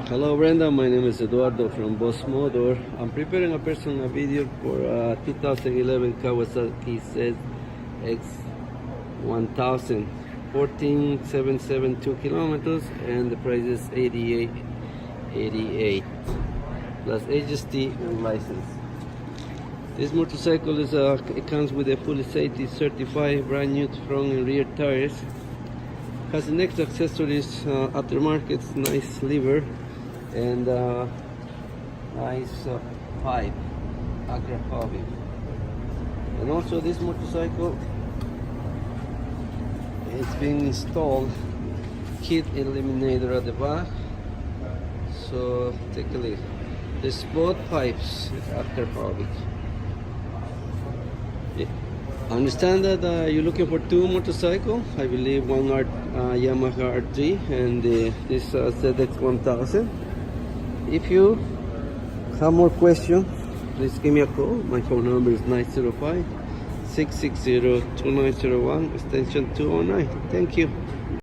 Hello Brenda, my name is Eduardo from Boss Motor. I'm preparing a personal video for a 2011 Kawasaki ZX1000, 14,772 kilometers, and the price is $88.88 plus HST and license. This motorcycle is it comes with a fully safety certified brand new front and rear tires. Has the next accessories, aftermarket, nice lever, and nice pipe, agrafobic. And also this motorcycle, it's been installed kit eliminator at the back. So take a look. There's both pipes, agrafobic. I understand that you're looking for two motorcycles. I believe one Yamaha R3 and this ZX1000. If you have more questions, please give me a call. My phone number is 905-660-2901, extension 209. Thank you.